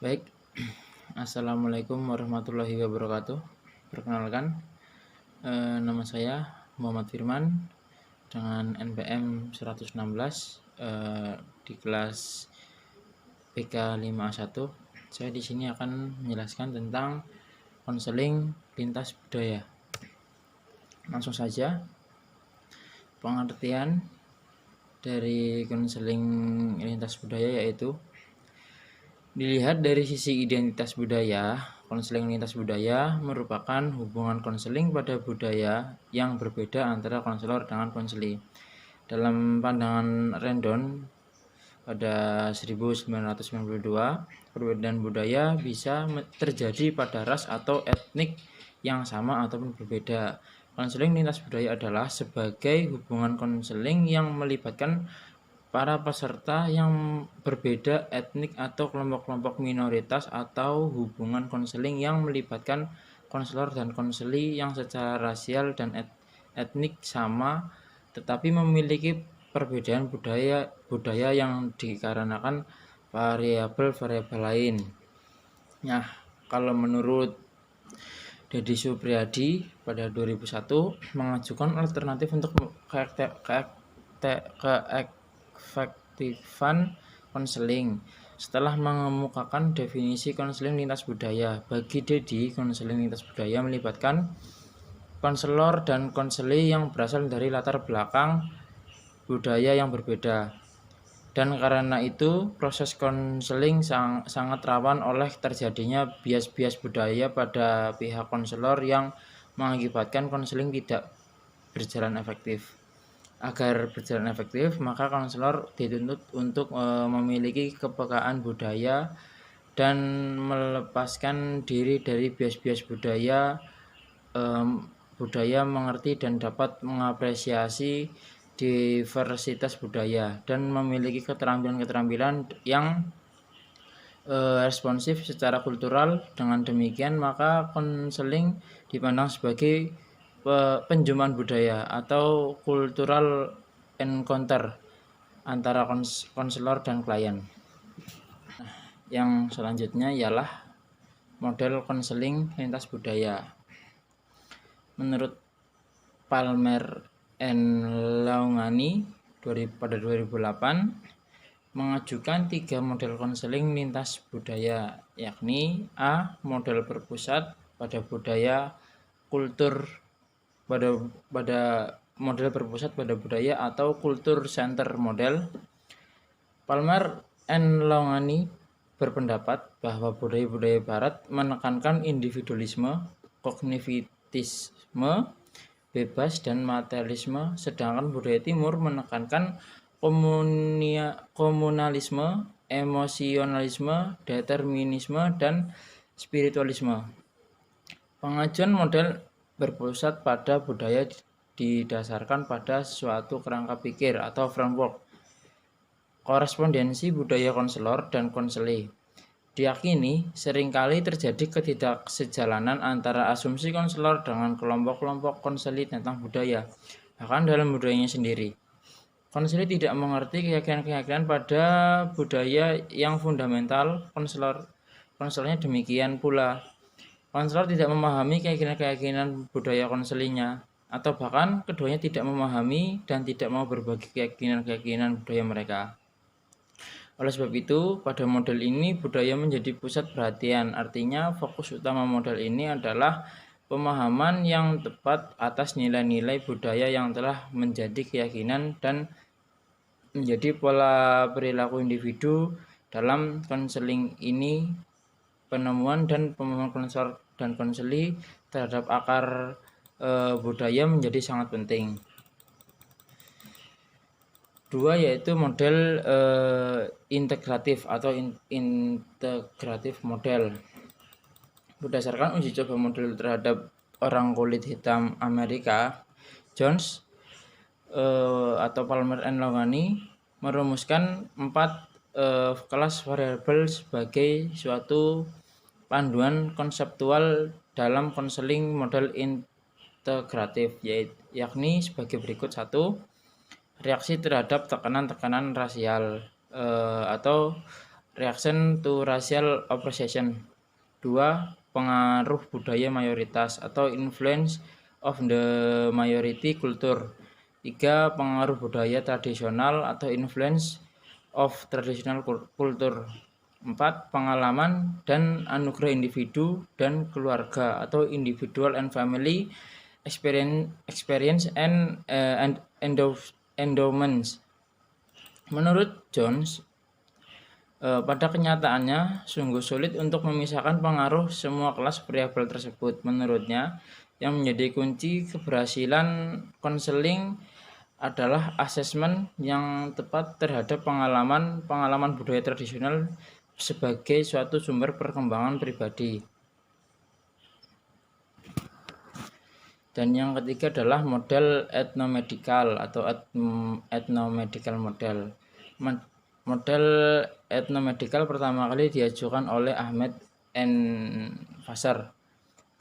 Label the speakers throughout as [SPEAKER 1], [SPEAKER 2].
[SPEAKER 1] Baik, Assalamualaikum warahmatullahi wabarakatuh. Perkenalkan, nama saya Muhammad Firman dengan NPM 116 di kelas PK 5A1. Saya di sini akan menjelaskan tentang konseling lintas budaya. Langsung saja, pengertian dari konseling lintas budaya yaitu dilihat dari sisi identitas budaya. Konseling lintas budaya merupakan hubungan konseling pada budaya yang berbeda antara konselor dengan konseli. Dalam pandangan Rendon pada 1992, perbedaan budaya bisa terjadi pada ras atau etnik yang sama ataupun berbeda. Konseling lintas budaya adalah sebagai hubungan konseling yang melibatkan para peserta yang berbeda etnik atau kelompok-kelompok minoritas, atau hubungan konseling yang melibatkan konselor dan konseli yang secara rasial dan etnik sama tetapi memiliki perbedaan budaya yang dikarenakan variabel-variabel lain. Nah, kalau menurut Deddy Supriyadi pada 2001 mengajukan alternatif untuk keefektifan konseling. Setelah mengemukakan definisi konseling lintas budaya, bagi Deddy, konseling lintas budaya melibatkan konselor dan konseli yang berasal dari latar belakang budaya yang berbeda. Dan karena itu, proses konseling sangat rawan oleh terjadinya bias-bias budaya pada pihak konselor yang mengakibatkan konseling tidak berjalan efektif. Agar berjalan efektif, maka konselor dituntut untuk memiliki kepekaan budaya dan melepaskan diri dari bias-bias budaya. Budaya mengerti dan dapat mengapresiasi diversitas budaya dan memiliki keterampilan-keterampilan yang responsif secara kultural. Dengan demikian, maka konseling dipandang sebagai penjumaan budaya atau cultural encounter antara konselor dan klien. Yang selanjutnya ialah model konseling lintas budaya. Menurut Palmer and Laungani pada 2008 mengajukan 3 model konseling lintas budaya, yakni A. Model berpusat pada budaya kultur pada model berpusat pada budaya atau culture center model. Palmer and Laungani berpendapat bahwa budaya-budaya barat menekankan individualisme, kognitivisme bebas dan materialisme, sedangkan budaya timur menekankan komunalisme, emosionalisme, determinisme, dan spiritualisme. Pengajuan model berpusat pada budaya didasarkan pada suatu kerangka pikir atau framework korespondensi budaya konselor dan konseli. Diyakini seringkali terjadi ketidaksejalanan antara asumsi konselor dengan kelompok-kelompok konseli tentang budaya, bahkan dalam budayanya sendiri. Konseli tidak mengerti keyakinan-keyakinan pada budaya yang fundamental. Konselornya demikian pula. Konselor tidak memahami keyakinan-keyakinan budaya konselinya, atau bahkan keduanya tidak memahami dan tidak mau berbagi keyakinan-keyakinan budaya mereka. Oleh sebab itu, pada model ini budaya menjadi pusat perhatian. Artinya, fokus utama model ini adalah pemahaman yang tepat atas nilai-nilai budaya yang telah menjadi keyakinan dan menjadi pola perilaku individu. Dalam konseling ini, penemuan dan pemahaman konselor dan konseli terhadap akar budaya menjadi sangat penting. 2 yaitu model integratif atau integratif model. Berdasarkan uji coba model terhadap orang kulit hitam Amerika, Jones atau Palmer and Laungani merumuskan 4 kelas variabel sebagai suatu panduan konseptual dalam konseling model integratif, yakni sebagai berikut. 1. Reaksi terhadap tekanan-tekanan rasial atau reaction to racial oppression. 2. Pengaruh budaya mayoritas atau influence of the minority culture. 3. Pengaruh budaya tradisional atau influence of traditional culture. 4. Pengalaman dan anugerah individu dan keluarga atau individual and family experience and endowments. Menurut Jones, pada kenyataannya sungguh sulit untuk memisahkan pengaruh semua kelas variabel tersebut. Menurutnya, yang menjadi kunci keberhasilan konseling adalah asesmen yang tepat terhadap pengalaman budaya tradisional sebagai suatu sumber perkembangan pribadi. Dan yang ketiga adalah model etnomedical atau etnomedical model. Model etnomedical pertama kali diajukan oleh Ahmed N. Vassar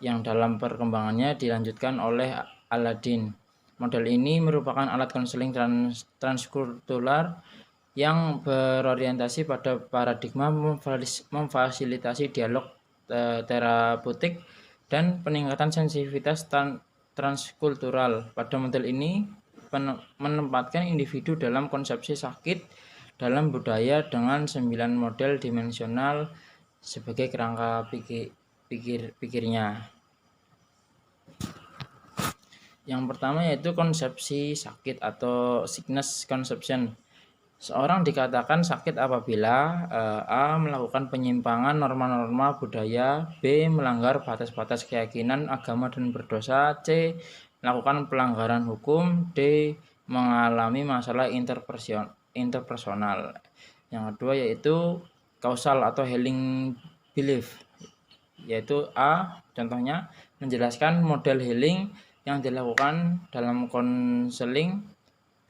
[SPEAKER 1] yang dalam perkembangannya dilanjutkan oleh Aladdin. Model ini merupakan alat konseling transkultural yang berorientasi pada paradigma memfasilitasi dialog terapeutik dan peningkatan sensitivitas transkultural. Pada model ini menempatkan individu dalam konsepsi sakit dalam budaya dengan 9 model dimensional sebagai kerangka pikirnya. Yang pertama yaitu konsepsi sakit atau sickness conception. Seorang dikatakan sakit apabila A. melakukan penyimpangan norma-norma budaya, B. melanggar batas-batas keyakinan agama dan berdosa, C. melakukan pelanggaran hukum, D. mengalami masalah interpersonal. Yang kedua yaitu causal atau healing belief, yaitu A. contohnya menjelaskan model healing yang dilakukan dalam konseling,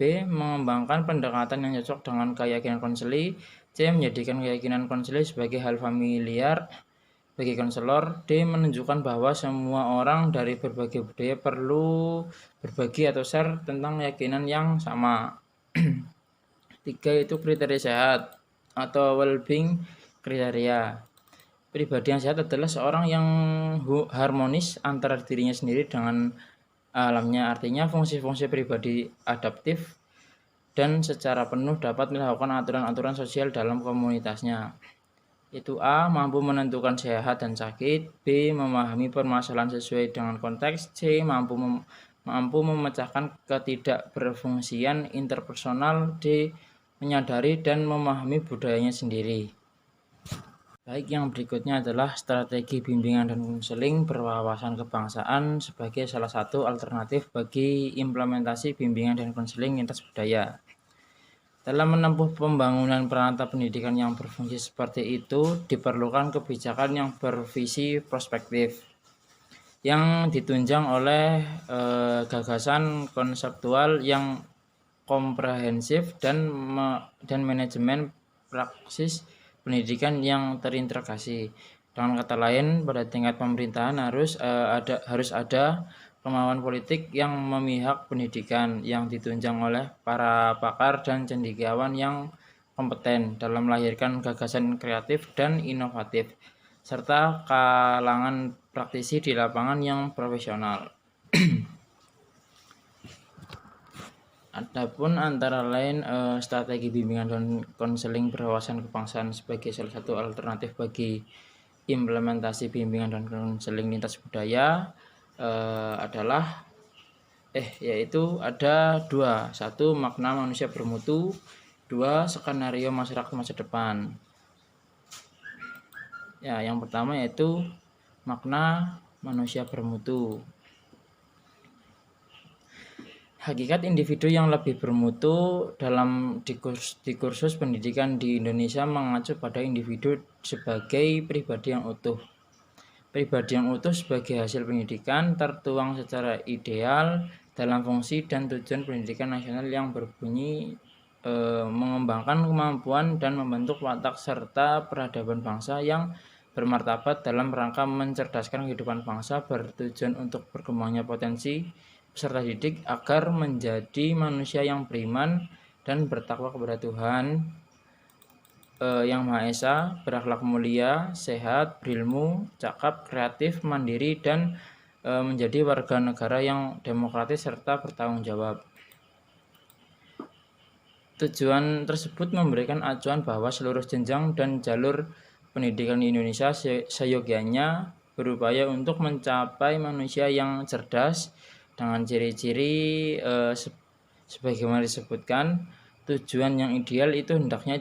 [SPEAKER 1] B. mengembangkan pendekatan yang cocok dengan keyakinan konseli, C. menjadikan keyakinan konseli sebagai hal familiar bagi konselor, D. menunjukkan bahwa semua orang dari berbagai budaya perlu berbagi atau share tentang keyakinan yang sama. 3. itu kriteria sehat atau well-being kriteria. Pribadi yang sehat adalah seorang yang harmonis antara dirinya sendiri dengan alamnya, artinya fungsi-fungsi pribadi adaptif dan secara penuh dapat melakukan aturan-aturan sosial dalam komunitasnya. Itu A. mampu menentukan sehat dan sakit, B. memahami permasalahan sesuai dengan konteks, C. mampu memecahkan ketidakberfungsian interpersonal, D. menyadari dan memahami budayanya sendiri. Baik, yang berikutnya adalah strategi bimbingan dan konseling berwawasan kebangsaan sebagai salah satu alternatif bagi implementasi bimbingan dan konseling lintas budaya. Dalam menempuh pembangunan peralatan pendidikan yang berfungsi seperti itu, diperlukan kebijakan yang bervisi prospektif, yang ditunjang oleh gagasan konseptual yang komprehensif dan manajemen praksis pendidikan yang terintegrasi. Dengan kata lain, pada tingkat pemerintahan harus ada kemauan politik yang memihak pendidikan yang ditunjang oleh para pakar dan cendekiawan yang kompeten dalam melahirkan gagasan kreatif dan inovatif, serta kalangan praktisi di lapangan yang profesional. Adapun antara lain strategi bimbingan dan konseling berwawasan kebangsaan sebagai salah satu alternatif bagi implementasi bimbingan dan konseling lintas budaya adalah yaitu ada 2. 1. Makna manusia bermutu, 2. Skenario masyarakat masa depan. Ya, yang pertama yaitu makna manusia bermutu. Hakikat individu yang lebih bermutu dalam diskursus pendidikan di Indonesia mengacu pada individu sebagai pribadi yang utuh. Pribadi yang utuh sebagai hasil pendidikan tertuang secara ideal dalam fungsi dan tujuan pendidikan nasional yang berbunyi mengembangkan kemampuan dan membentuk watak serta peradaban bangsa yang bermartabat dalam rangka mencerdaskan kehidupan bangsa, bertujuan untuk berkembangnya potensi peserta didik agar menjadi manusia yang beriman dan bertakwa kepada Tuhan, Yang Maha Esa, berakhlak mulia, sehat, berilmu, cakap, kreatif, mandiri, dan menjadi warga negara yang demokratis serta bertanggung jawab. Tujuan tersebut memberikan acuan bahwa seluruh jenjang dan jalur pendidikan di Indonesia seyogianya berupaya untuk mencapai manusia yang cerdas dengan ciri-ciri sebagaimana disebutkan. Tujuan yang ideal itu hendaknya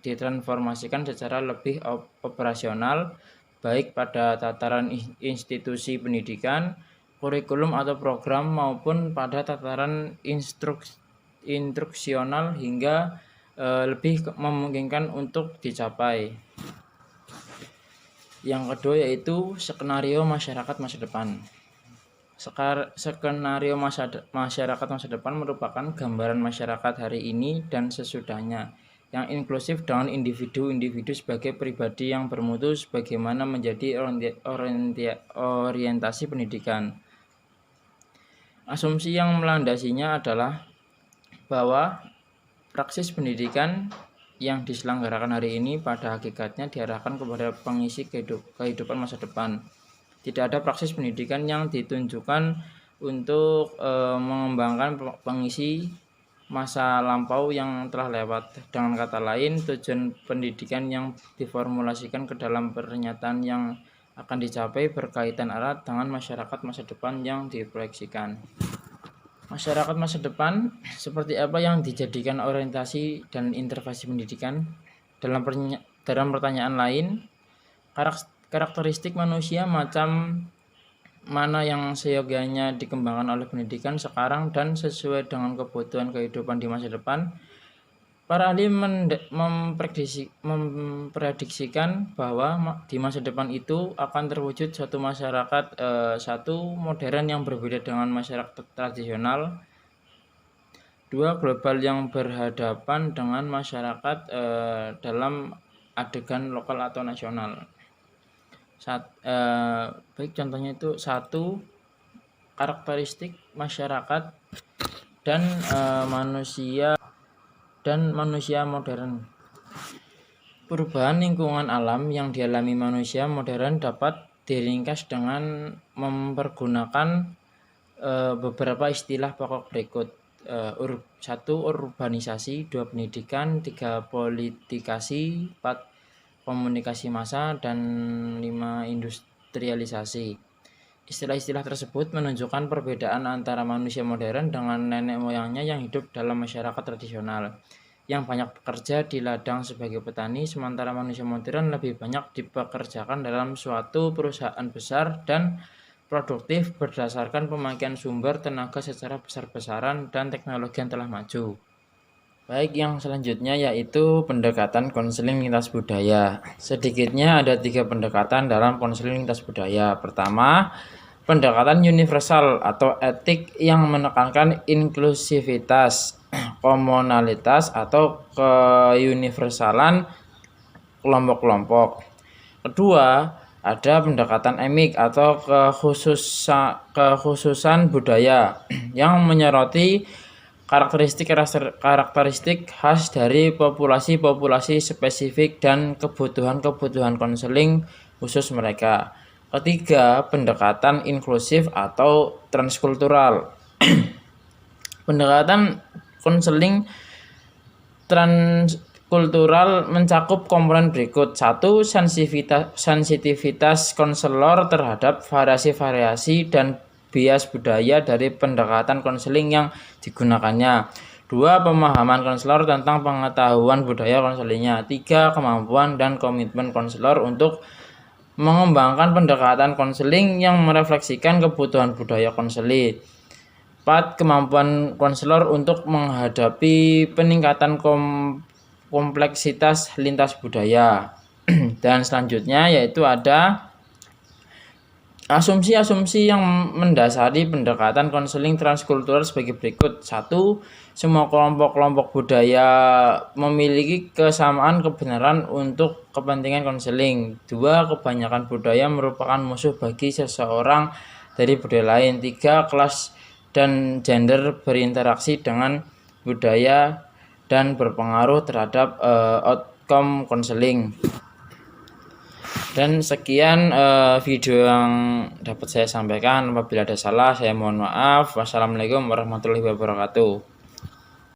[SPEAKER 1] ditransformasikan secara lebih operasional, baik pada tataran institusi pendidikan, kurikulum atau program, maupun pada tataran instruksional hingga lebih memungkinkan untuk dicapai. Yang kedua yaitu skenario masyarakat masa depan. Skenario masyarakat masa depan merupakan gambaran masyarakat hari ini dan sesudahnya yang inklusif dengan individu-individu sebagai pribadi yang bermutu sebagaimana menjadi orientasi pendidikan. Asumsi yang melandasinya adalah bahwa praksis pendidikan yang diselenggarakan hari ini pada hakikatnya diarahkan kepada pengisi kehidupan masa depan. Tidak ada praksis pendidikan yang ditunjukkan untuk mengembangkan pengisi masa lampau yang telah lewat. Dengan kata lain, tujuan pendidikan yang diformulasikan ke dalam pernyataan yang akan dicapai berkaitan erat dengan masyarakat masa depan yang diproyeksikan. Masyarakat masa depan seperti apa yang dijadikan orientasi dan intervensi pendidikan? Dalam pertanyaan lain, karakteristik manusia macam mana yang seyogianya dikembangkan oleh pendidikan sekarang dan sesuai dengan kebutuhan kehidupan di masa depan? Para ahli memprediksikan bahwa di masa depan itu akan terwujud suatu masyarakat modern yang berbeda dengan masyarakat tradisional. 2. Global yang berhadapan dengan masyarakat dalam adegan lokal atau nasional. Baik contohnya itu 1. Karakteristik masyarakat dan manusia modern. Perubahan lingkungan alam yang dialami manusia modern dapat diringkas dengan mempergunakan beberapa istilah pokok berikut. 1. Urbanisasi, 2. Pendidikan, 3. Politikasi, 4. Komunikasi massa, dan 5. Industrialisasi. Istilah-istilah tersebut menunjukkan perbedaan antara manusia modern dengan nenek moyangnya yang hidup dalam masyarakat tradisional, yang banyak bekerja di ladang sebagai petani, sementara manusia modern lebih banyak dipekerjakan dalam suatu perusahaan besar dan produktif berdasarkan pemakaian sumber tenaga secara besar-besaran dan teknologi yang telah maju. Baik, yang selanjutnya yaitu pendekatan konseling lintas budaya. Sedikitnya ada 3 pendekatan dalam konseling lintas budaya. Pertama, pendekatan universal atau etik yang menekankan inklusivitas, komunalitas atau keuniversalan kelompok-kelompok. Kedua, ada pendekatan emik atau kekhususan budaya yang menyoroti karakteristik khas dari populasi spesifik dan kebutuhan konseling khusus mereka. Ketiga, pendekatan inklusif atau transkultural. Pendekatan konseling transkultural mencakup komponen berikut. 1. Sensitivitas konselor terhadap variasi-variasi dan bias budaya dari pendekatan konseling yang digunakannya. 2. Pemahaman konselor tentang pengetahuan budaya konselingnya. 3. Kemampuan dan komitmen konselor untuk mengembangkan pendekatan konseling yang merefleksikan kebutuhan budaya konseling. 4. Kemampuan konselor untuk menghadapi peningkatan kompleksitas lintas budaya. Dan selanjutnya yaitu ada asumsi-asumsi yang mendasari pendekatan konseling transkultural sebagai berikut. 1. Semua kelompok-kelompok budaya memiliki kesamaan kebenaran untuk kepentingan konseling. 2. Kebanyakan budaya merupakan musuh bagi seseorang dari budaya lain. 3. Kelas dan gender berinteraksi dengan budaya dan berpengaruh terhadap konseling. Dan sekian video yang dapat saya sampaikan. Apabila ada salah, saya mohon maaf. Wassalamualaikum warahmatullahi wabarakatuh.